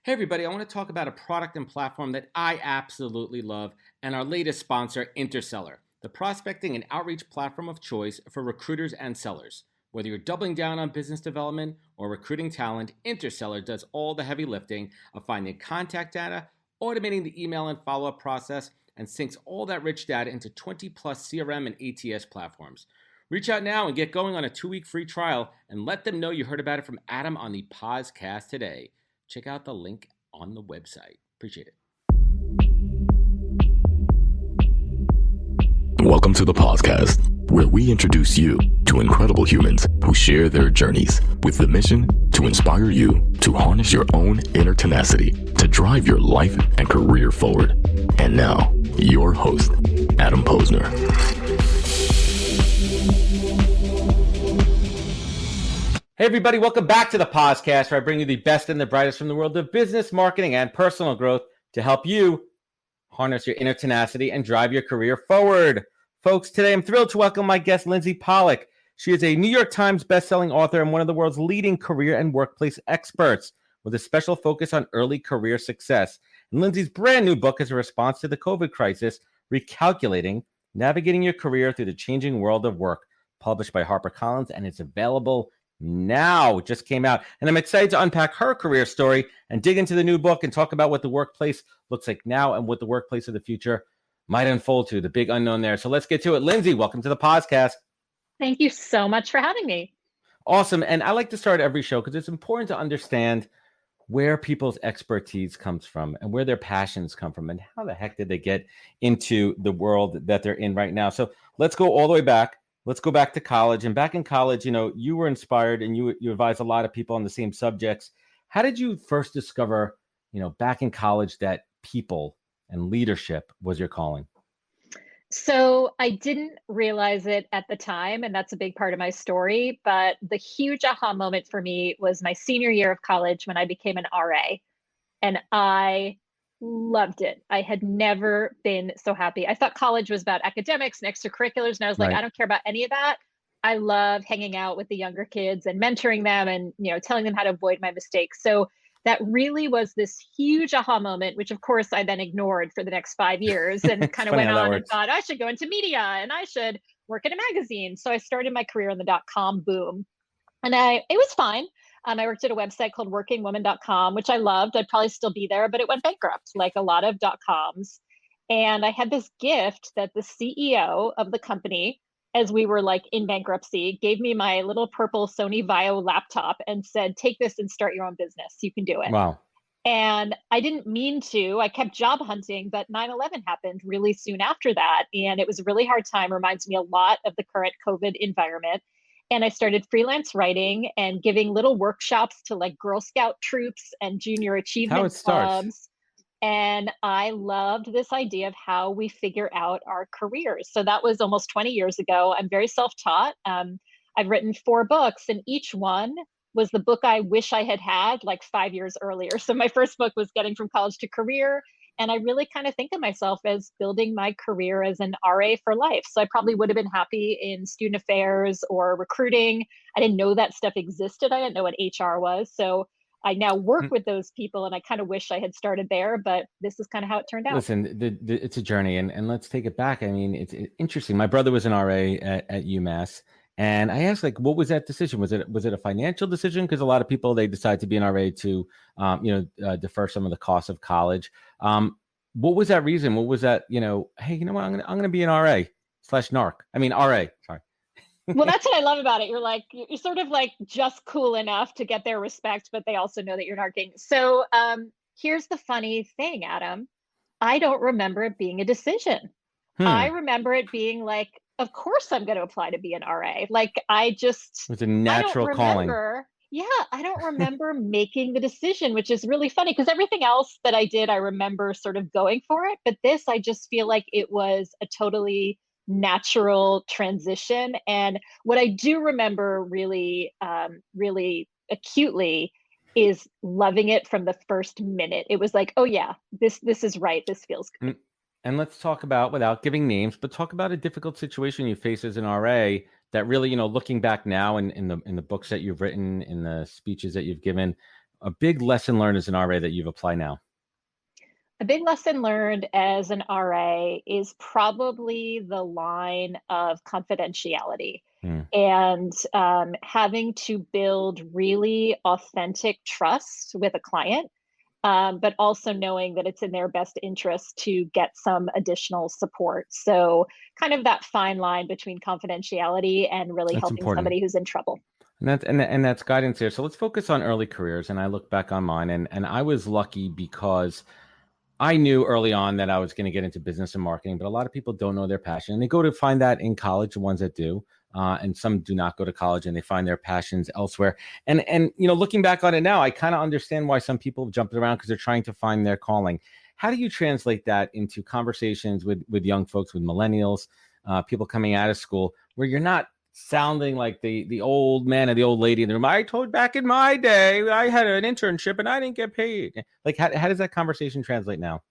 Hey everybody, I want to talk about a product and platform that I absolutely love and our latest sponsor, Interseller, the prospecting and outreach platform of choice for recruiters and sellers. Whether you're doubling down on business development or recruiting talent, Interseller does all the heavy lifting of finding contact data, automating the email and follow-up process, and syncs all that rich data into 20 plus CRM and ATS platforms. Reach out now and get going on a 2-week free trial and let them know you heard about it from Adam on the podcast today. Check out the link on the website. Appreciate it. Welcome to the podcast, where we introduce you to incredible humans who share their journeys with the mission to inspire you to harness your own inner tenacity to drive your life and career forward. And now, your host, Adam Posner. Hey everybody, welcome back to the podcast where I bring you the best and the brightest from the world of business, marketing, and personal growth to help you harness your inner tenacity and drive your career forward. Folks, today I'm thrilled to welcome my guest, Lindsey Pollak. She is a New York Times bestselling author and one of the world's leading career and workplace experts with a special focus on early career success. And Lindsey's brand new book is a response to the COVID crisis, Recalculating, Navigating Your Career Through the Changing World of Work, published by HarperCollins, and it's available now. It just came out, and I'm excited to unpack her career story and dig into the new book and talk about what the workplace looks like now and what the workplace of the future might unfold to, the big unknown there. So let's get to it. Lindsey, welcome to the podcast. Thank you so much for having me. Awesome. And I like to start every show because it's important to understand where people's expertise comes from and where their passions come from and how the heck did they get into the world that they're in right now. So let's go all the way back. Let's go back to college. And back in college, you were inspired and you advised a lot of people on the same subjects. How did you first discover, back in college that people and leadership was your calling? So I didn't realize it at the time, and that's a big part of my story. But the huge aha moment for me was my senior year of college when I became an RA. And I loved it. I had never been so happy. I thought college was about academics and extracurriculars. And I was like, Right. I don't care about any of that. I love hanging out with the younger kids and mentoring them and, telling them how to avoid my mistakes. So that really was this huge aha moment, which of course I then ignored for the next 5 years and kind of funny went how that on and works. thought I should go into media and I should work in a magazine. So I started my career in the .com boom. And it was fine. I worked at a website called workingwoman.com, which I loved. I'd probably still be there, but it went bankrupt like a lot of .coms. And I had this gift that the CEO of the company, as we were like in bankruptcy, gave me my little purple Sony Vaio laptop and said, take this and start your own business. You can do it. Wow. And I didn't mean to. I kept job hunting, but 9/11 happened really soon after that. And it was a really hard time. Reminds me a lot of the current COVID environment. And I started freelance writing and giving little workshops to like Girl Scout troops and junior achievement clubs. And I loved this idea of how we figure out our careers. So that was almost 20 years ago. I'm very self-taught. I've written 4 books, and each one was the book I wish I had had like 5 years earlier. So my first book was Getting from College to Career. And I really kind of think of myself as building my career as an RA for life. So I probably would have been happy in student affairs or recruiting. I didn't know that stuff existed. I didn't know what HR was. So I now work with those people, and I kind of wish I had started there, but this is kind of how it turned out. Listen, it's a journey, and let's take it back. I mean, it's interesting. My brother was an RA at UMass, and I asked, like, what was that decision? Was it a financial decision? Because a lot of people, they decide to be an RA to, defer some of the costs of college. What was that reason? What was that? Hey, you know what? I'm gonna be an RA/narc. I mean, RA. Sorry. Well, that's what I love about it. You're sort of like just cool enough to get their respect, but they also know that you're narking. So here's the funny thing, Adam. I don't remember it being a decision. I remember it being like, of course I'm going to apply to be an RA. Like it was a natural calling. Yeah, I don't remember making the decision, which is really funny because everything else that I did, I remember sort of going for it. But this, I just feel like it was a totally natural transition. And what I do remember really, really acutely is loving it from the first minute. It was like, oh yeah, this is right. This feels good. And let's talk about, without giving names, but talk about a difficult situation you face as an RA that really, looking back now in the books that you've written, in the speeches that you've given, a big lesson learned as an RA that you've applied now? A big lesson learned as an RA is probably the line of confidentiality Hmm. and having to build really authentic trust with a client, but also knowing that it's in their best interest to get some additional support. So, kind of that fine line between confidentiality and really That's helping important. somebody who's in trouble. And that's guidance there. So let's focus on early careers. And I look back on mine, and I was lucky because I knew early on that I was going to get into business and marketing, but a lot of people don't know their passion. And they go to find that in college, the ones that do. And some do not go to college and they find their passions elsewhere. And looking back on it now, I kind of understand why some people jump around because they're trying to find their calling. How do you translate that into conversations with young folks, with millennials, people coming out of school, where you're not sounding like the old man or the old lady in the room? I told back in my day, I had an internship and I didn't get paid. Like, how does that conversation translate now?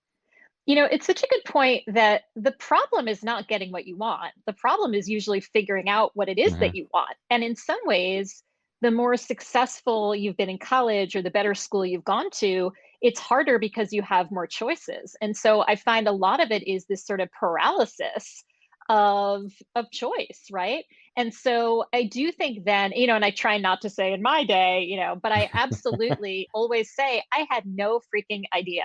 It's such a good point that the problem is not getting what you want. The problem is usually figuring out what it is Hmm. that you want. And in some ways, the more successful you've been in college or the better school you've gone to, it's harder because you have more choices. And so I find a lot of it is this sort of paralysis of choice, right? And so I do think then, and I try not to say in my day, but I absolutely always say I had no freaking idea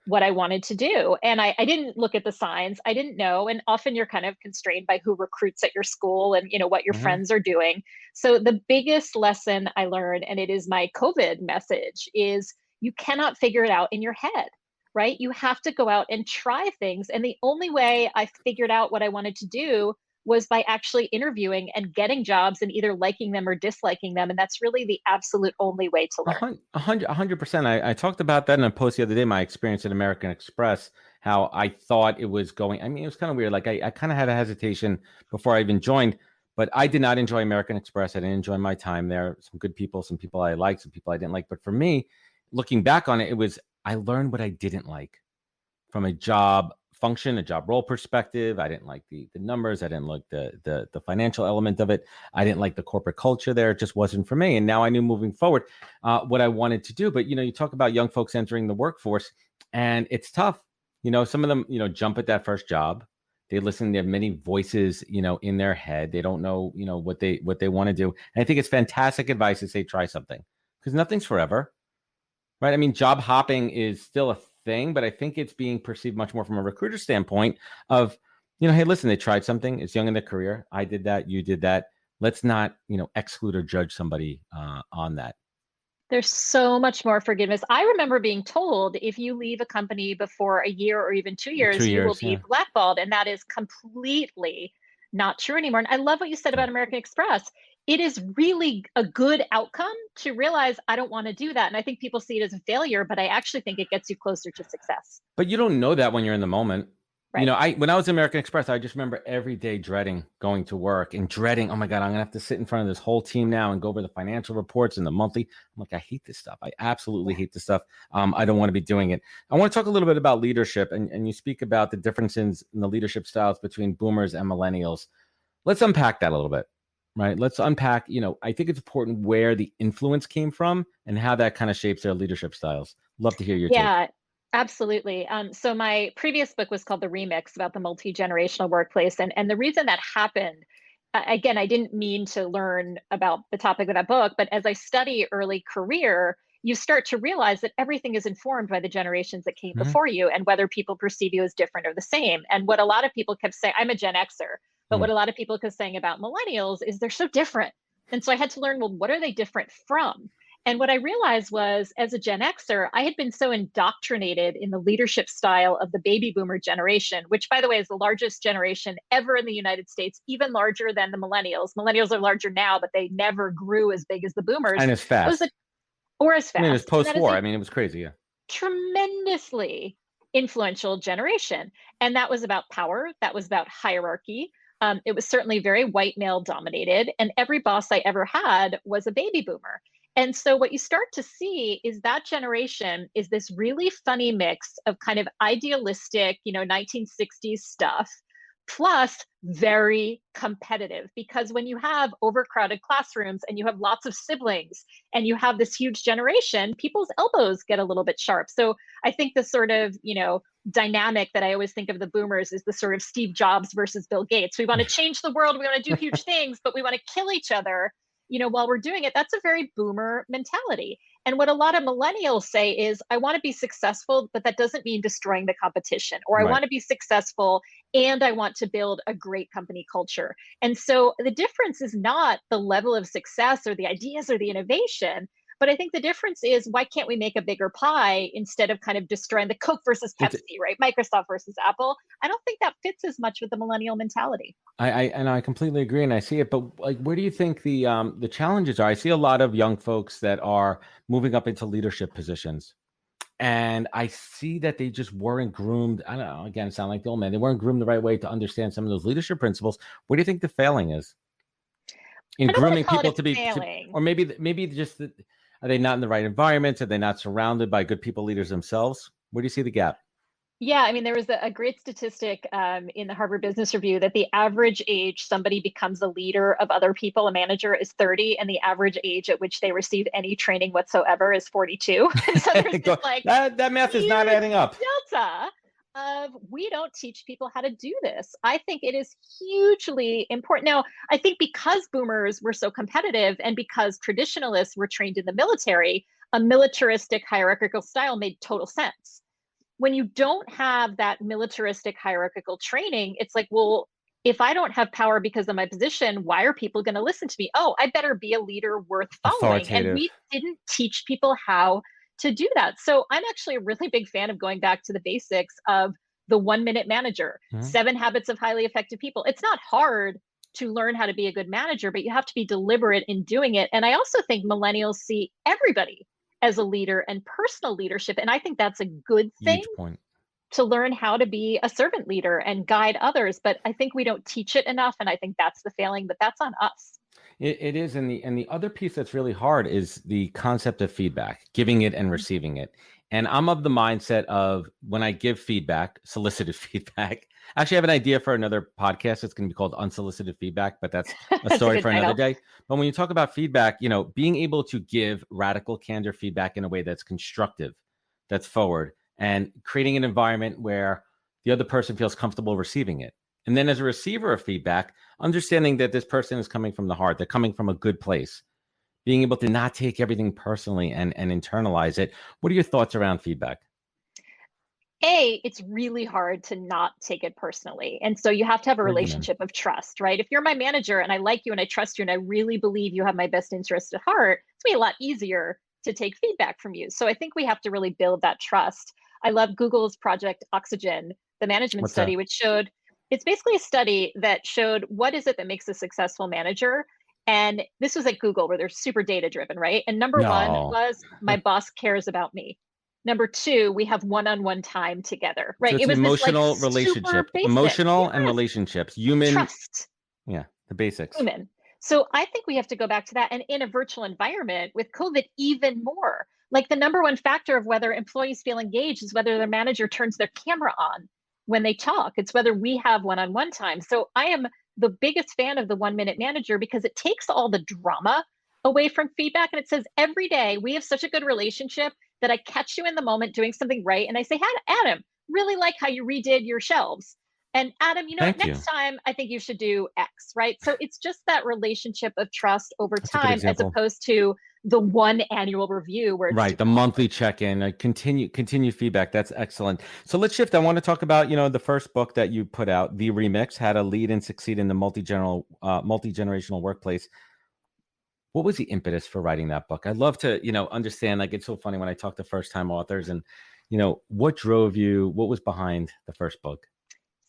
what I wanted to do. And I didn't look at the signs. I didn't know. And often you're kind of constrained by who recruits at your school and what your Hmm. friends are doing. So the biggest lesson I learned, and it is my COVID message, is you cannot figure it out in your head, right? You have to go out and try things. And the only way I figured out what I wanted to do was by actually interviewing and getting jobs and either liking them or disliking them. And that's really the absolute only way to learn. 100%. I talked about that in a post the other day, my experience at American Express, how I thought it was going. I mean, it was kind of weird. Like I kind of had a hesitation before I even joined, but I did not enjoy American Express. I didn't enjoy my time there. Some good people, some people I liked, some people I didn't like. But for me, looking back on it, I learned what I didn't like from a job function, a job role perspective. I didn't like the numbers. I didn't like the financial element of it. I didn't like the corporate culture there. It just wasn't for me. And now I knew moving forward what I wanted to do. But you talk about young folks entering the workforce, and it's tough. Some of them jump at that first job. They listen. They have many voices in their head. They don't know what they want to do. And I think it's fantastic advice to say try something, because nothing's forever. Right. I mean, job hopping is still a thing, but I think it's being perceived much more from a recruiter standpoint of, hey, listen, they tried something. It's young in their career. I did that. You did that. Let's not, exclude or judge somebody on that. There's so much more forgiveness. I remember being told if you leave a company before a year or even 2 years, 2 years. you will Yeah. be blackballed. And that is completely not true anymore. And I love what you said about American Express. It is really a good outcome to realize I don't want to do that. And I think people see it as a failure, but I actually think it gets you closer to success. But you don't know that when you're in the moment. Right. When I was American Express, I just remember every day dreading going to work and dreading, oh my God, I'm gonna have to sit in front of this whole team now and go over the financial reports and the monthly. I'm like, I hate this stuff. I absolutely hate this stuff. I don't want to be doing it. I want to talk a little bit about leadership, and you speak about the differences in the leadership styles between boomers and millennials. Let's unpack that a little bit, right? Let's unpack, I think it's important where the influence came from and how that kind of shapes their leadership styles. Love to hear your take. Yeah, absolutely. So my previous book was called The Remix, about the multi-generational workplace. And the reason that happened, again, I didn't mean to learn about the topic of that book, but as I study early career, you start to realize that everything is informed by the generations that came Mhm. before you and whether people perceive you as different or the same. And what a lot of people kept saying, I'm a Gen Xer, but Mm. what a lot of people kept saying about millennials is they're so different. And so I had to learn, well, what are they different from? And what I realized was, as a Gen Xer, I had been so indoctrinated in the leadership style of the baby boomer generation, which, by the way, is the largest generation ever in the United States, even larger than the millennials. Millennials are larger now, but they never grew as big as the boomers. And it's That was a, fast. or as I mean, it was fast. And that is post-war. a I mean, it was crazy. Yeah. tremendously influential generation. And that was about power, that was about hierarchy. It was certainly very white male dominated, and every boss I ever had was a baby boomer. And so, what you start to see is that generation is this really funny mix of kind of idealistic, 1960s stuff, plus very competitive, because when you have overcrowded classrooms and you have lots of siblings and you have this huge generation, people's elbows get a little bit sharp. So I think the sort of, dynamic that I always think of the boomers is the sort of Steve Jobs versus Bill Gates. We want to change the world, we want to do huge things, but we want to kill each other, while we're doing it. That's a very boomer mentality. And what a lot of millennials say is, I want to be successful, but that doesn't mean destroying the competition, or I Right. want to be successful and I want to build a great company culture. And so the difference is not the level of success or the ideas or the innovation, but I think the difference is, why can't we make a bigger pie instead of kind of destroying the Coke versus It's, Pepsi, right? Microsoft versus Apple. I don't think that fits as much with the millennial mentality. I completely agree, and I see it. But like, where do you think the challenges are? I see a lot of young folks that are moving up into leadership positions, and I see that they just weren't groomed. I don't know. Again, sound like the old man. They weren't groomed the right way to understand some of those leadership principles. What do you think the failing is in I don't want grooming to call people it to be, failing. or maybe just that, are they not in the right environments? Are they not surrounded by good people leaders themselves? Where do you see the gap? Yeah, I mean, there was a great statistic in the Harvard Business Review that the average age somebody becomes a leader of other people, a manager, is 30, and the average age at which they receive any training whatsoever is 42. And so there's this like that math is not huge adding up. delta of, we don't teach people how to do this. I think it is hugely important. Now, I think because boomers were so competitive and because traditionalists were trained in the military, a militaristic hierarchical style made total sense. When you don't have that militaristic hierarchical training, it's like, well, if I don't have power because of my position, why are people going to listen to me? Oh, I better be a leader worth following. And Authoritative. we didn't teach people how to do that. So I'm actually a really big fan of going back to the basics of the 1-minute manager, 7 habits of highly effective people. It's not hard to learn how to be a good manager, but you have to be deliberate in doing it. And I also think millennials see everybody as a leader and personal leadership. And I think that's a good thing. Huge point. To learn how to be a servant leader and guide others. But I think we don't teach it enough. And I think that's the failing, but that's on us. It is. And the other piece that's really hard is the concept of feedback, giving it and receiving it. And I'm of the mindset of, when I give feedback, solicited feedback. Actually, I have an idea for another podcast. It's going to be called Unsolicited Feedback, but that's a story for another day. But when you talk about feedback, being able to give radical candor feedback in a way that's constructive, that's forward, and creating an environment where the other person feels comfortable receiving it. And then as a receiver of feedback, understanding that this person is coming from the heart, they're coming from a good place, being able to not take everything personally and internalize it. What are your thoughts around feedback? It's really hard to not take it personally. And so you have to have a relationship of trust, right? If you're my manager and I like you and I trust you and I really believe you have my best interest at heart, it's going to be a lot easier to take feedback from you. So I think we have to really build that trust. I love Google's Project Oxygen, the management study, which showed, it's basically a study that showed what is it that makes a successful manager. And this was at Google, where they're super data driven, right? And number one was, my boss cares about me. Number 2, we have one-on-one time together, right? So it's it was emotional this, like, relationship, emotional and relationships, human trust, the basics. Human. So I think we have to go back to that. And in a virtual environment with COVID, even more. Like, the number one factor of whether employees feel engaged is whether their manager turns their camera on when they talk. It's whether we have one-on-one time. So I am the biggest fan of the 1-minute manager, because it takes all the drama away from feedback. And it says, every day we have such a good relationship that I catch you in the moment doing something right. And I say, Adam, really like how you redid your shelves. And Adam, next time I think you should do X, right? So it's just that relationship of trust over time, as opposed to the one annual review where it's the monthly check-in, continue feedback. That's excellent. So let's shift. I want to talk about, the first book that you put out, The Remix, How to Lead and Succeed in the Multi-Generational Workplace. What was the impetus for writing that book? I'd love to, understand. Like, it's so funny when I talk to first-time authors, and, what drove you? What was behind the first book?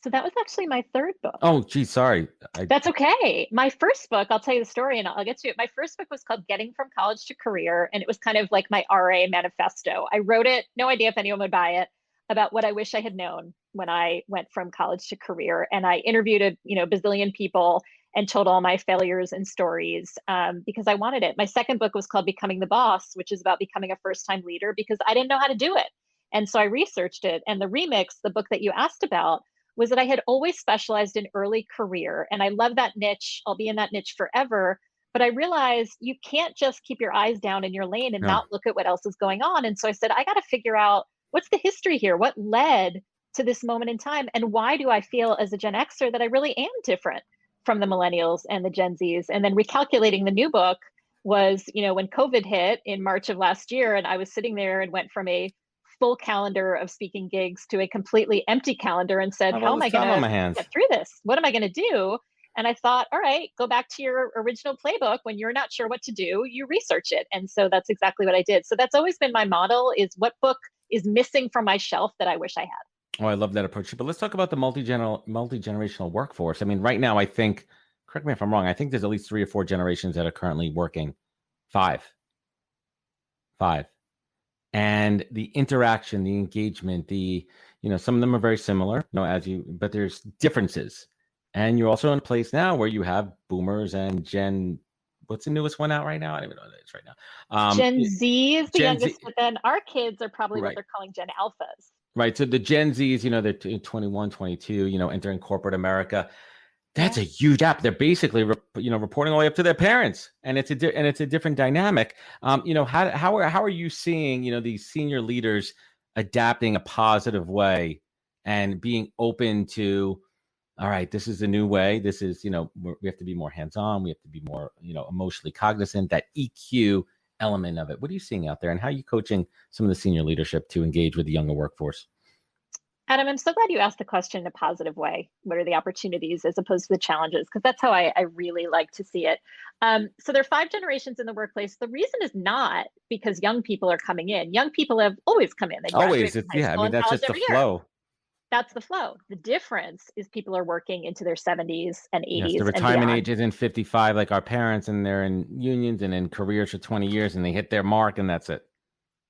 So that was actually my third book. Oh, geez, sorry. That's okay. My first book, I'll tell you the story and I'll get to it. My first book was called Getting from College to Career, and it was kind of like my RA manifesto. I wrote it, no idea if anyone would buy it, about what I wish I had known when I went from college to career. And I interviewed a bazillion people and told all my failures and stories because I wanted it. My second book was called Becoming the Boss, which is about becoming a first-time leader, because I didn't know how to do it. And so I researched it. And The Remix, the book that you asked about, was that I had always specialized in early career. And I love that niche. I'll be in that niche forever. But I realized you can't just keep your eyes down in your lane and No. not look at what else is going on. And so I said, I got to figure out what's the history here? What led to this moment in time? And why do I feel as a Gen Xer that I really am different from the millennials and the Gen Zs? And then recalculating the new book was, when COVID hit in March of last year, and I was sitting there and went from a full calendar of speaking gigs to a completely empty calendar and said, how am I going to get through this? What am I going to do? And I thought, all right, go back to your original playbook. When you're not sure what to do, you research it. And so that's exactly what I did. So that's always been my model, is what book is missing from my shelf that I wish I had. Oh, I love that approach. But let's talk about the multi-generational workforce. I mean, right now, I think, correct me if I'm wrong, I think there's at least 3 or 4 generations that are currently working. 5. And the interaction, the engagement, some of them are very similar, but there's differences. And you're also in a place now where you have boomers and what's the newest one out right now? I don't even know what it is right now. Gen Z is the youngest, but then our kids are probably what they're calling Gen Alphas. Right. So the Gen Zs, they're 21, 22, entering corporate America. That's a huge gap. They're basically, reporting all the way up to their parents, and it's a different dynamic. How are you seeing, these senior leaders adapting a positive way and being open to, all right, this is the new way. This is, we have to be more hands-on. We have to be more, emotionally cognizant, that EQ element of it. What are you seeing out there, and how are you coaching some of the senior leadership to engage with the younger workforce? Adam, I'm so glad you asked the question in a positive way. What are the opportunities as opposed to the challenges? Because that's how I really like to see it. So there are 5 generations in the workplace. The reason is not because young people are coming in. Young people have always come in. Always. That's just the flow. That's the flow. The difference is people are working into their 70s and 80s. Yes, the retirement age isn't 55 like our parents, and they're in unions and in careers for 20 years, and they hit their mark, and that's it.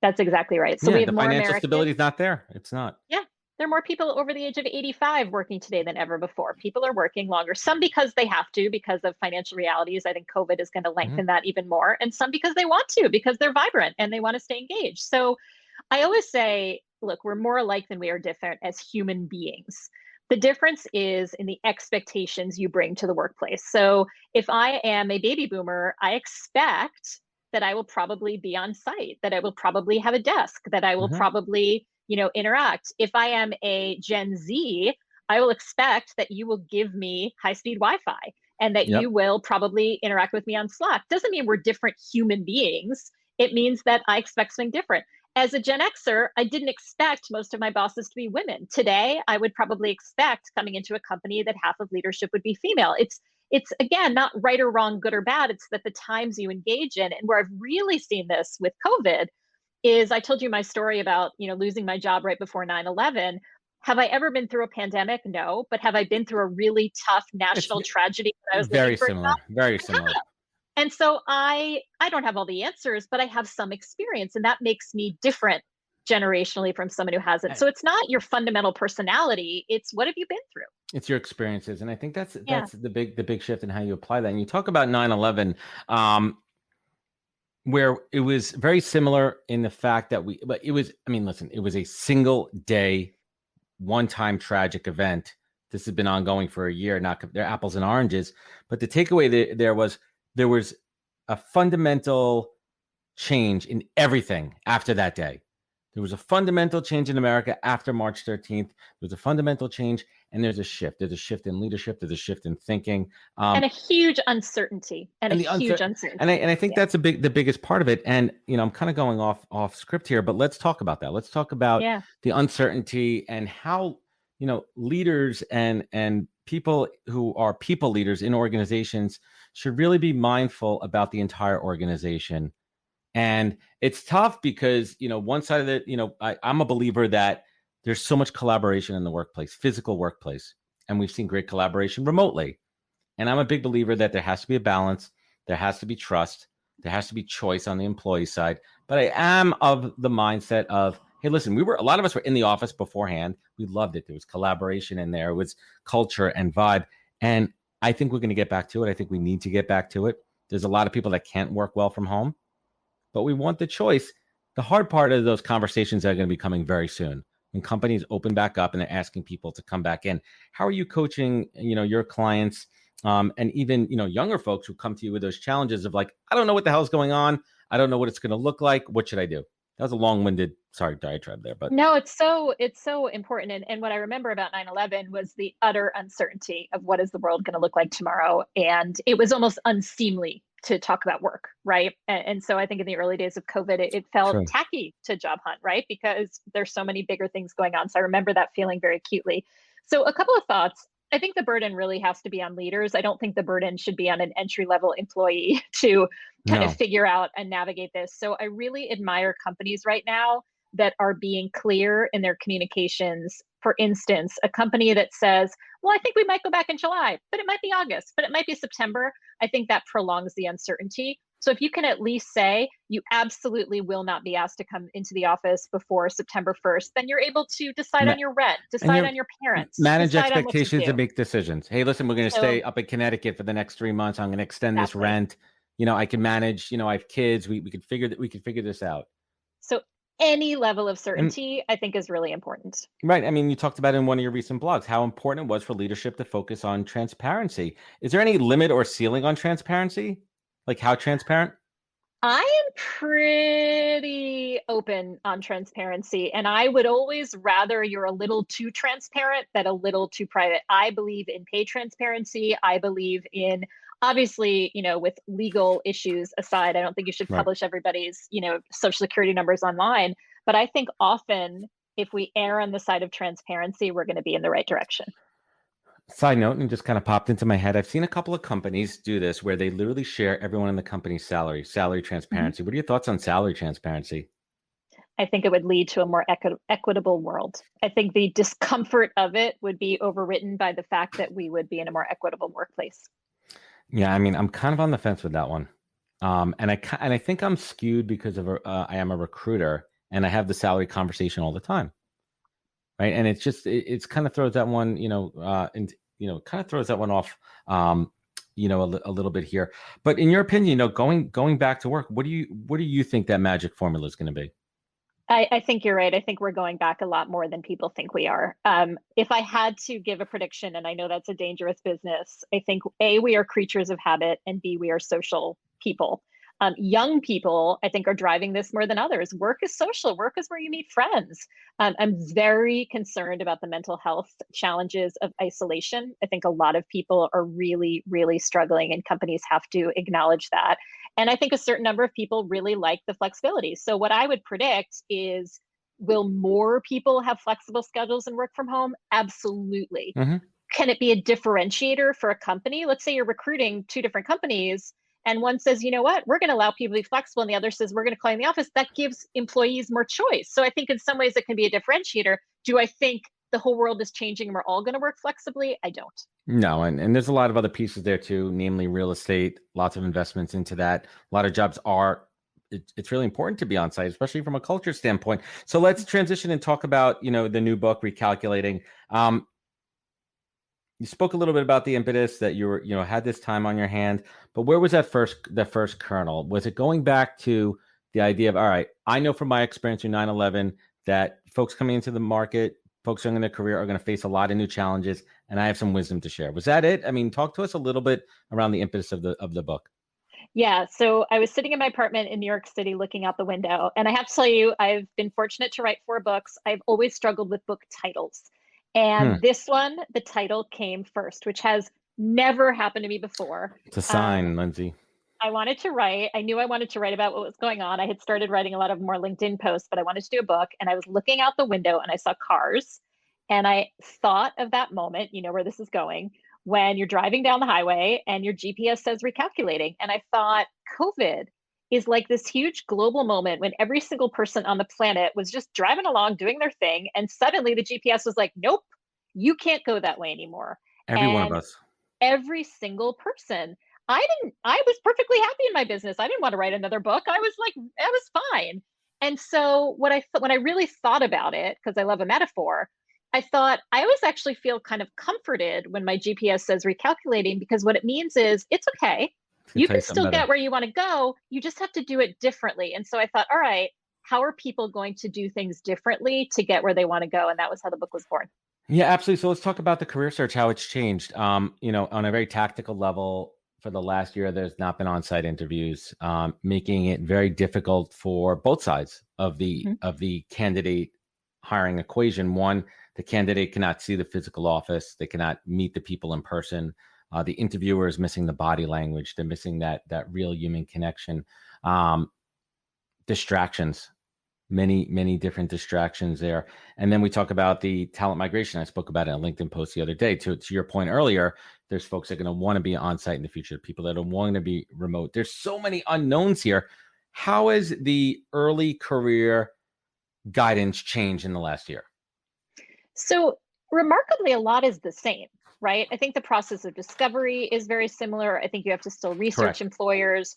That's exactly right. So we have the more financial stability is not there. It's not. Yeah. There are more people over the age of 85 working today than ever before. People are working longer, some because they have to, because of financial realities. I think COVID is going to lengthen that even more. And some because they want to, because they're vibrant and they want to stay engaged. So I always say, look, we're more alike than we are different as human beings. The difference is in the expectations you bring to the workplace. So if I am a baby boomer, I expect that I will probably be on site, that I will probably have a desk, that I will probably interact. If I am a Gen Z, I will expect that you will give me high-speed Wi-Fi and that you will probably interact with me on Slack. Doesn't mean we're different human beings. It means that I expect something different. As a Gen Xer, I didn't expect most of my bosses to be women. Today, I would probably expect, coming into a company, that half of leadership would be female. It's again, not right or wrong, good or bad. It's that the times you engage in, and where I've really seen this with COVID is, I told you my story about, losing my job right before 9/11. Have I ever been through a pandemic? No. But have I been through a really tough national tragedy that I was very similar? Very similar. And so I don't have all the answers, but I have some experience, and that makes me different generationally from someone who hasn't. So it's not your fundamental personality. It's what have you been through? It's your experiences. And I think that's the big shift in how you apply that. And you talk about 9/11, where it was very similar in the fact that it was a single day, one-time tragic event. This has been ongoing for a year, they're apples and oranges. But the takeaway there was a fundamental change in everything after that day. There was a fundamental change in America after March 13th. There was a fundamental change, and there's a shift. There's a shift in leadership. There's a shift in thinking. And a huge uncertainty. And I think that's the biggest part of it. And, I'm kind of going off script here, but let's talk about that. Let's talk about the uncertainty and how, leaders and people who are people leaders in organizations should really be mindful about the entire organization. And it's tough because, one side of it, I'm a believer that there's so much collaboration in the workplace, physical workplace, and we've seen great collaboration remotely. And I'm a big believer that there has to be a balance. There has to be trust. There has to be choice on the employee side. But I am of the mindset of, hey, listen, a lot of us were in the office beforehand. We loved it. There was collaboration in there. It was culture and vibe. And I think we're going to get back to it. I think we need to get back to it. There's a lot of people that can't work well from home, but we want the choice. The hard part of those conversations are going to be coming very soon. when companies open back up and they're asking people to come back in. How are you coaching, your clients, and even, younger folks who come to you with those challenges of like, I don't know what the hell's going on. I don't know what it's going to look like. What should I do? That was a long-winded, diatribe there, but no, it's so important. And what I remember about 9/11 was the utter uncertainty of what is the world going to look like tomorrow. And it was almost unseemly to talk about work, right? And so I think in the early days of COVID, it felt Sure. tacky to job hunt, right? Because there's so many bigger things going on. So I remember that feeling very acutely. So a couple of thoughts. I think the burden really has to be on leaders. I don't think the burden should be on an entry-level employee to kind of figure out and navigate this. So I really admire companies right now that are being clear in their communications. For instance, a company that says, well, I think we might go back in July, but it might be August, but it might be September. I think that prolongs the uncertainty. So if you can at least say you absolutely will not be asked to come into the office before September 1st, then you're able to decide on your rent, decide on your parents, manage decide on what to expectations do. and make decisions. Hey, listen, we're going to stay up in Connecticut for the next 3 months. I'm going to extend this rent. I can manage, I have kids. We could figure this out. So any level of certainty, I think, is really important. Right. I mean, you talked about in one of your recent blogs how important it was for leadership to focus on transparency. Is there any limit or ceiling on transparency? Like how transparent? I am pretty open on transparency, and I would always rather you're a little too transparent than a little too private. I believe in pay transparency. I believe in, obviously, with legal issues aside, I don't think you should publish everybody's, social security numbers online. But I think often if we err on the side of transparency, we're going to be in the right direction. Side note, and just kind of popped into my head, I've seen a couple of companies do this where they literally share everyone in the company's salary transparency. What are your thoughts on salary transparency? I think it would lead to a more equitable world. I think the discomfort of it would be overwritten by the fact that we would be in a more equitable workplace. Yeah, I mean, I'm kind of on the fence with that one. And I think I'm skewed because of I am a recruiter and I have the salary conversation all the time. Right. And it's just, it's kind of throws that one, kind of throws that one off, a little bit here. But in your opinion, going back to work, what do you think that magic formula is going to be? I think you're right. I think we're going back a lot more than people think we are. If I had to give a prediction, and I know that's a dangerous business, I think A, we are creatures of habit, and B, we are social people. Young people, I think, are driving this more than others. Work is social. Work is where you meet friends. I'm very concerned about the mental health challenges of isolation. I think a lot of people are really, really struggling, and companies have to acknowledge that. And I think a certain number of people really like the flexibility. So what I would predict is, will more people have flexible schedules and work from home? Absolutely. Mm-hmm. Can it be a differentiator for a company? Let's say you're recruiting two different companies, and one says, you know what, we're going to allow people to be flexible, and the other says, we're going to call in the office. That gives employees more choice. So I think in some ways it can be a differentiator. Do I think the whole world is changing and we're all going to work flexibly? I don't. No, and there's a lot of other pieces there too, namely real estate, lots of investments into that. A lot of jobs it's really important to be on site, especially from a culture standpoint. So let's transition and talk about, the new book, Recalculating. You spoke a little bit about the impetus that you were, had this time on your hand, but where was that first kernel? Was it going back to the idea of, all right, I know from my experience through 9/11 that folks coming into the market, folks young in their career are going to face a lot of new challenges, and I have some wisdom to share. Was that it? I mean, talk to us a little bit around the impetus of the book. Yeah. So I was sitting in my apartment in New York City looking out the window. And I have to tell you, I've been fortunate to write 4 books. I've always struggled with book titles. And this one, the title came first, which has never happened to me before. It's a sign, Lindsey. I knew I wanted to write about what was going on. I had started writing a lot of more LinkedIn posts, but I wanted to do a book. And I was looking out the window and I saw cars. And I thought of that moment, where this is going, when you're driving down the highway and your GPS says recalculating. And I thought COVID is like this huge global moment when every single person on the planet was just driving along, doing their thing. And suddenly the GPS was like, nope, you can't go that way anymore. Every one of us. Every single person. I was perfectly happy in my business. I didn't want to write another book. I was fine. And so when I really thought about it, because I love a metaphor, I thought I always actually feel kind of comforted when my GPS says recalculating, because what it means is it's okay. You can still get where you want to go. You just have to do it differently. And so I thought, all right, how are people going to do things differently to get where they want to go? And that was how the book was born. Yeah, absolutely. So let's talk about the career search, how it's changed. On a very tactical level, for the last year, there's not been on-site interviews, making it very difficult for both sides of the candidate hiring equation. One, the candidate cannot see the physical office; they cannot meet the people in person. The interviewer is missing the body language; they're missing that real human connection. Distractions, many different distractions there. And then we talk about the talent migration. I spoke about it in a LinkedIn post the other day. To your point earlier, there's folks that are going to want to be on site in the future, people that are wanting to be remote. There's so many unknowns here. How has the early career guidance changed in the last year? So remarkably, a lot is the same, right? I think the process of discovery is very similar. I think you have to still research Correct. employers.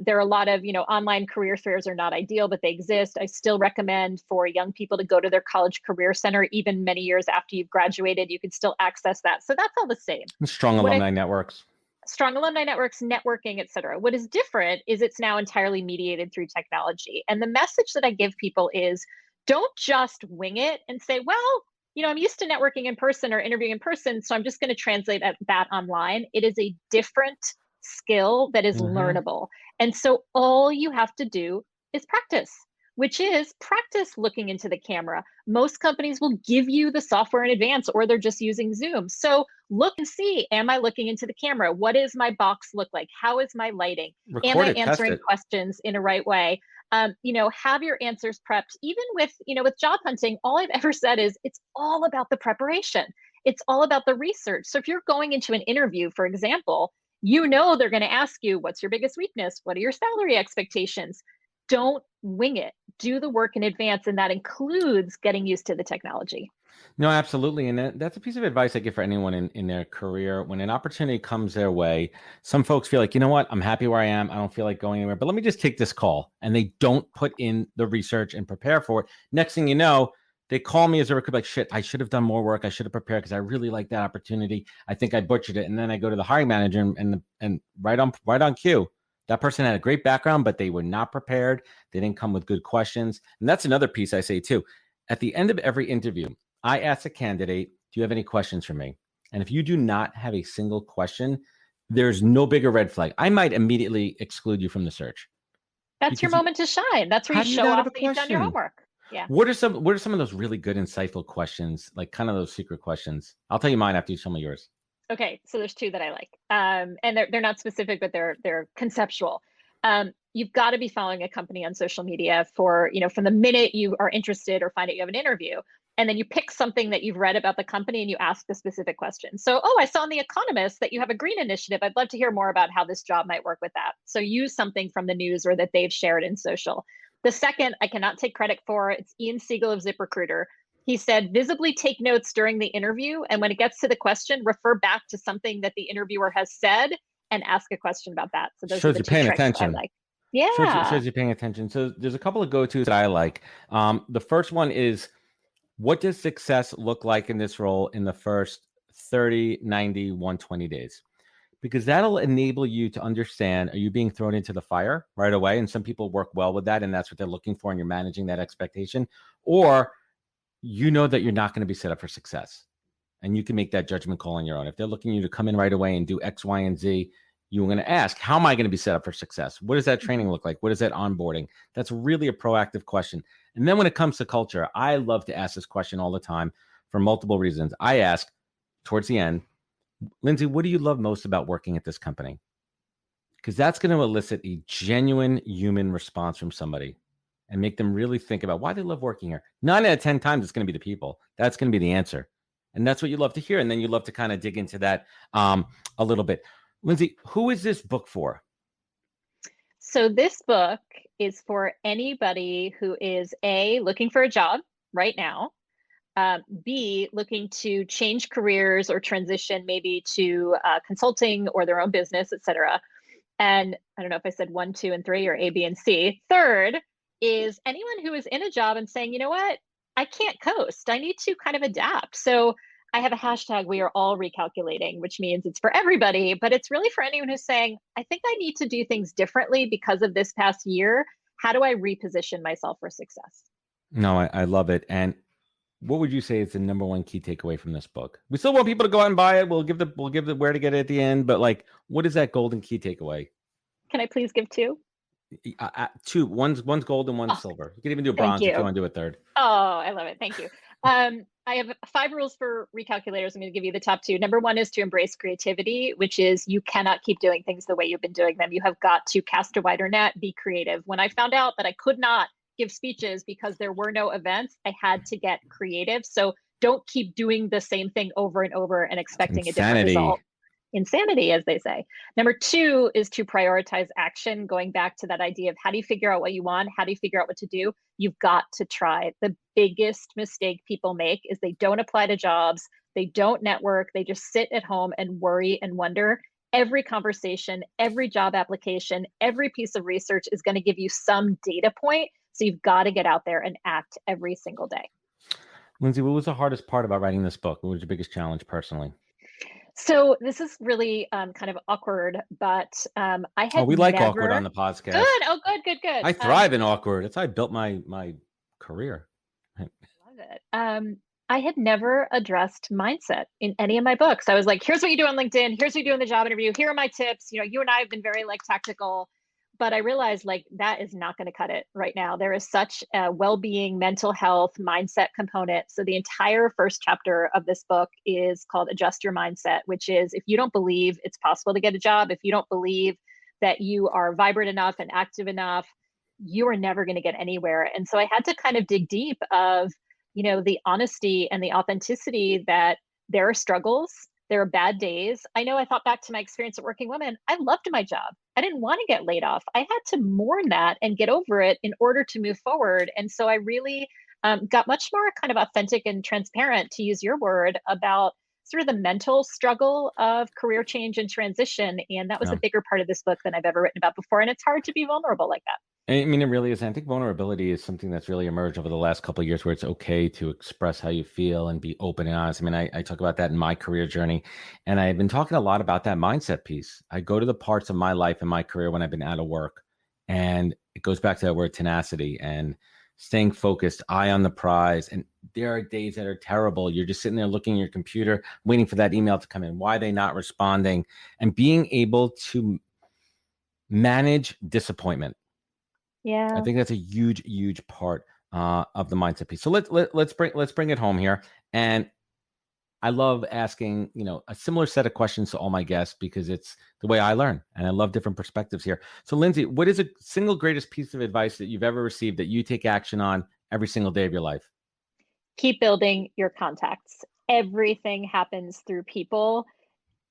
There are a lot of, online career fairs are not ideal, but they exist. I still recommend for young people to go to their college career center, even many years after you've graduated. You can still access that. So that's all the same. Strong alumni networks. Strong alumni networks, networking, et cetera. What is different is it's now entirely mediated through technology. And the message that I give people is don't just wing it and say, well, I'm used to networking in person or interviewing in person, so I'm just going to translate that online. It is a different skill that is learnable. And so all you have to do is practice, which is practice looking into the camera. Most companies will give you the software in advance, or they're just using Zoom. So look and see, am I looking into the camera? What does my box look like? How is my lighting? Am I answering questions in a right way? Have your answers prepped. Even with job hunting, all I've ever said is it's all about the preparation. It's all about the research. So if you're going into an interview, for example, they're going to ask you, what's your biggest weakness? What are your salary expectations? Don't wing it. Do the work in advance, and that includes getting used to the technology. No, absolutely. And that's a piece of advice I give for anyone in their career. When an opportunity comes their way, some folks feel like, you know what, I'm happy where I am. I don't feel like going anywhere, but let me just take this call. And they don't put in the research and prepare for it. Next thing you know, they call me as a recruiter, like, shit, I should have done more work. I should have prepared because I really like that opportunity. I think I butchered it. And then I go to the hiring manager and right on cue. That person had a great background, but they were not prepared. They didn't come with good questions. And that's another piece I say too. At the end of every interview, I ask a candidate, do you have any questions for me? And if you do not have a single question, there's no bigger red flag. I might immediately exclude you from the search. That's your moment to shine. That's where you show off that you've done your homework. Yeah. What are some of those really good, insightful questions, like kind of those secret questions? I'll tell you mine after you tell me yours. Okay, so there's two that I like, and they're not specific, but they're conceptual. You've got to be following a company on social media for, from the minute you are interested or find out you have an interview, and then you pick something that you've read about the company and you ask the specific question. So, I saw in The Economist that you have a green initiative. I'd love to hear more about how this job might work with that. So use something from the news or that they've shared in social. The second, I cannot take credit for. It's Ian Siegel of ZipRecruiter. He said, visibly take notes during the interview. And when it gets to the question, refer back to something that the interviewer has said and ask a question about that. So those shows are the you're two paying tricks attention. I like. Yeah. Shows you're paying attention. So there's a couple of go-tos that I like. The first one is, what does success look like in this role in the first 30, 90, 120 days? Because that'll enable you to understand, are you being thrown into the fire right away? And some people work well with that, and that's what they're looking for, and you're managing that expectation. Or you know that you're not going to be set up for success, and you can make that judgment call on your own. If they're looking you to come in right away and do X, Y, and Z, you're going to ask, how am I going to be set up for success? What does that training look like? What is that onboarding? That's really a proactive question. And then when it comes to culture, I love to ask this question all the time for multiple reasons. I ask towards the end, Lindsey, what do you love most about working at this company? Because that's going to elicit a genuine human response from somebody and make them really think about why they love working here. 9 out of 10 times, it's going to be the people. That's going to be the answer. And that's what you love to hear. And then you love to kind of dig into that a little bit. Lindsey, who is this book for? So this book is for anybody who is A, looking for a job right now, B, looking to change careers or transition maybe to consulting or their own business, et cetera. And I don't know if I said 1, 2, and 3 or A, B, and C. Third is anyone who is in a job and saying, you know what, I can't coast. I need to kind of adapt. So I have a hashtag, we are all recalculating, which means it's for everybody, but it's really for anyone who's saying, I think I need to do things differently because of this past year. how do I reposition myself for success? No, I love it. And what would you say is the number one key takeaway from this book? We still want people to go out and buy it. We'll give the where to get it at the end. But like, what is that golden key takeaway? Can I please give two? Two. One's gold and one's silver. You can even do bronze if you want to do a third. Oh, I love it. Thank you. I have 5 rules for recalculators. I'm going to give you the top 2. Number 1 is to embrace creativity, which is you cannot keep doing things the way you've been doing them. You have got to cast a wider net, be creative. When I found out that I could not give speeches because there were no events, I had to get creative. So don't keep doing the same thing over and over and expecting a different result. Insanity, as they say. Number 2 is to prioritize action, going back to that idea of how do you figure out what you want? How do you figure out what to do? You've got to try. The biggest mistake people make is they don't apply to jobs, they don't network, they just sit at home and worry and wonder. Every conversation, every job application, every piece of research is going to give you some data point. So you've got to get out there and act every single day. Lindsey, what was the hardest part about writing this book? What was your biggest challenge personally? So this is really kind of awkward, but I had we like awkward on the podcast. Good. Oh, good. I thrive in awkward. That's how I built my career. Love it. I had never addressed mindset in any of my books. I was like, here's what you do on LinkedIn. Here's what you do in the job interview. Here are my tips. You know, you and I have been very like tactical, but I realized like that is not going to cut it right now. There is such a well-being, mental health, mindset component. So the entire first chapter of this book is called Adjust Your Mindset, which is if you don't believe it's possible to get a job, if you don't believe that you are vibrant enough and active enough, you are never going to get anywhere. And so I had to kind of dig deep of, you know, the honesty and the authenticity that there are struggles. There are bad days. I know I thought back to my experience at Working Women. I loved my job. I didn't want to get laid off. I had to mourn that and get over it in order to move forward. And so I really got much more kind of authentic and transparent, to use your word, about sort of the mental struggle of career change and transition. And that was a bigger part of this book than I've ever written about before. And it's hard to be vulnerable like that. I mean, it really is. And I think vulnerability is something that's really emerged over the last couple of years, where it's okay to express how you feel and be open and honest. I mean, I talk about that in my career journey, and I've been talking a lot about that mindset piece. I go to the parts of my life and my career when I've been out of work, and it goes back to that word tenacity and staying focused, eye on the prize. And there are days that are terrible. You're just sitting there looking at your computer, waiting for that email to come in. Why are they not responding? And being able to manage disappointment. Yeah, I think that's a huge part of the mindset piece. So let's bring it home here. And I love asking, you know, a similar set of questions to all my guests because it's the way I learn, and I love different perspectives here. So Lindsey, what is a single greatest piece of advice that you've ever received that you take action on every single day of your life? Keep building your contacts. Everything happens through people,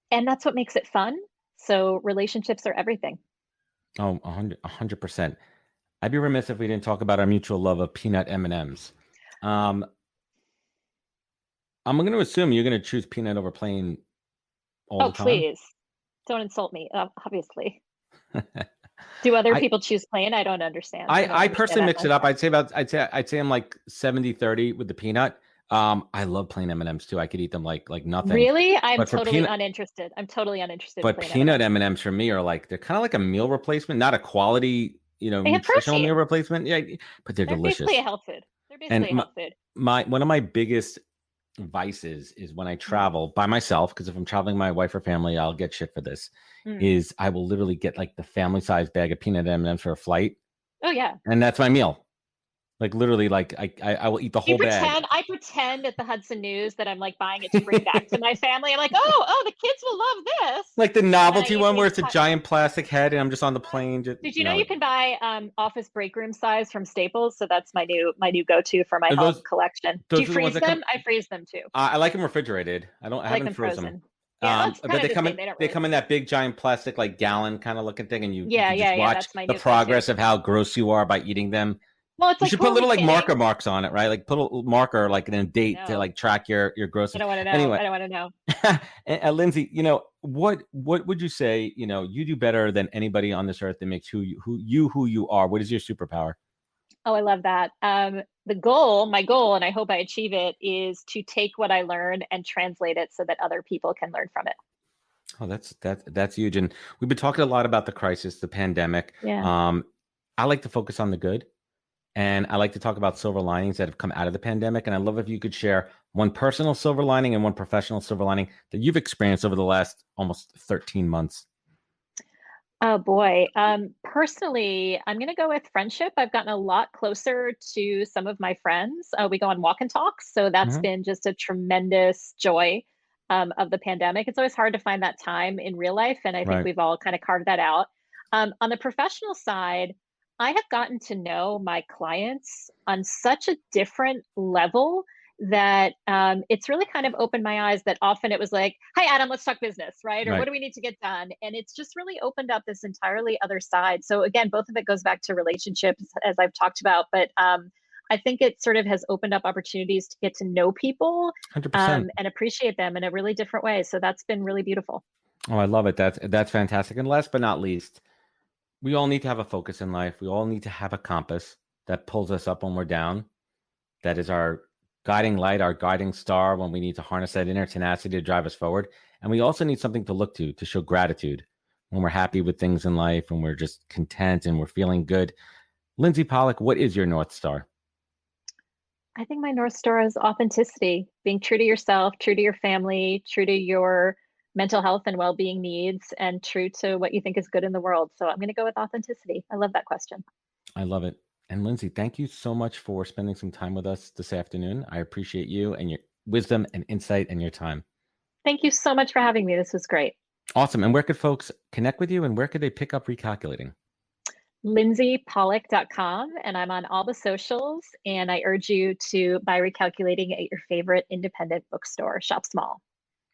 and that's what makes it fun. So relationships are everything. Oh, 100%. I'd be remiss if we didn't talk about our mutual love of peanut M&Ms. I'm going to assume you're going to choose peanut over plain all the time. Oh, please. Don't insult me, obviously. Do other people choose plain? I don't understand. I personally mix it up. I'd say I'm like 70-30 with the peanut. I love plain M&Ms too. I could eat them like nothing. Really? I'm totally uninterested. I'm totally uninterested. But peanut M&Ms for me are like, they're kind of like a meal replacement, not a quality, you know, nutritional meal replacement. Yeah, but they're delicious. Basically a health food. They're basically a health food. One of my biggest vices is when I travel by myself, because if I'm traveling with my wife or family, I'll get shit for this, is I will literally get like the family size bag of peanut M&Ms for a flight. Oh yeah. And that's my meal. Like literally, like I will eat the whole bag. I pretend at the Hudson News that I'm like buying it to bring back to my family. I'm like, oh, the kids will love this. Like the novelty one where it's a giant plastic head and I'm just on the plane. Did you know you can buy office break room size from Staples? So that's my new go-to for my home collection. Do you freeze them? I freeze them too. I like them refrigerated. I haven't frozen them. Yeah, but they come in that big giant plastic like gallon kind of looking thing, and you just watch the progress of how gross you are by eating them. Well, it's you should put little like marker marks on it, right? Like put a marker like in a date to like track your groceries. I don't want to know. Anyway, I don't want to know. And, Lindsey, you know, what would you say, you know, you do better than anybody on this earth that makes who you are? What is your superpower? Oh, I love that. My goal, and I hope I achieve it, is to take what I learn and translate it so that other people can learn from it. Oh, that's huge. And we've been talking a lot about the crisis, the pandemic. Yeah. I like to focus on the good, and I like to talk about silver linings that have come out of the pandemic. And I love if you could share one personal silver lining and one professional silver lining that you've experienced over the last almost 13 months. Oh boy. Personally, I'm going to go with friendship. I've gotten a lot closer to some of my friends. We go on walk and talks. So that's been just a tremendous joy of the pandemic. It's always hard to find that time in real life. And I think we've all kind of carved that out. On the professional side, I have gotten to know my clients on such a different level that it's really kind of opened my eyes that often it was like, hi, Adam, let's talk business, right? Or what do we need to get done? And it's just really opened up this entirely other side. So again, both of it goes back to relationships, as I've talked about. But I think it sort of has opened up opportunities to get to know people 100%. And appreciate them in a really different way. So that's been really beautiful. Oh, I love it. That's fantastic. And last but not least, we all need to have a focus in life. We all need to have a compass that pulls us up when we're down. That is our guiding light, our guiding star when we need to harness that inner tenacity to drive us forward. And we also need something to look to show gratitude when we're happy with things in life, when we're just content and we're feeling good. Lindsey Pollak, what is your North Star? I think my North Star is authenticity, being true to yourself, true to your family, true to your mental health and well-being needs, and true to what you think is good in the world. So I'm going to go with authenticity. I love that question. I love it. And Lindsey, thank you so much for spending some time with us this afternoon. I appreciate you and your wisdom and insight and your time. Thank you so much for having me. This was great. Awesome. And where could folks connect with you, and where could they pick up Recalculating? LindseyPollak.com, and I'm on all the socials. And I urge you to buy Recalculating at your favorite independent bookstore. Shop small.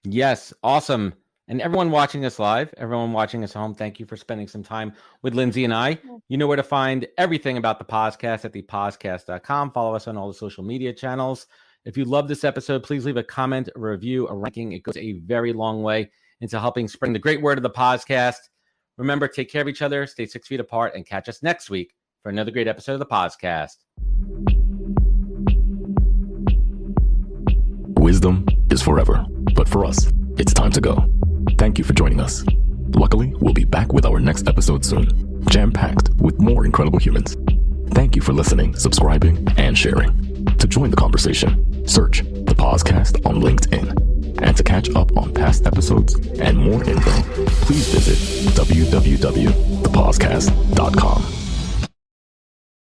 Yes. Awesome. And everyone watching us live, everyone watching us home, thank you for spending some time with Lindsey and I. You know where to find everything about the podcast at thepodcast.com. Follow us on all the social media channels. If you love this episode, please leave a comment, a review, a ranking. It goes a very long way into helping spread the great word of the podcast. Remember, take care of each other, stay 6 feet apart, and catch us next week for another great episode of the podcast. Wisdom is forever, but for us, it's time to go. Thank you for joining us. Luckily, we'll be back with our next episode soon, jam-packed with more incredible humans. Thank you for listening, subscribing, and sharing. To join the conversation, search the podcast on LinkedIn. And to catch up on past episodes and more info, please visit www.thepodcast.com.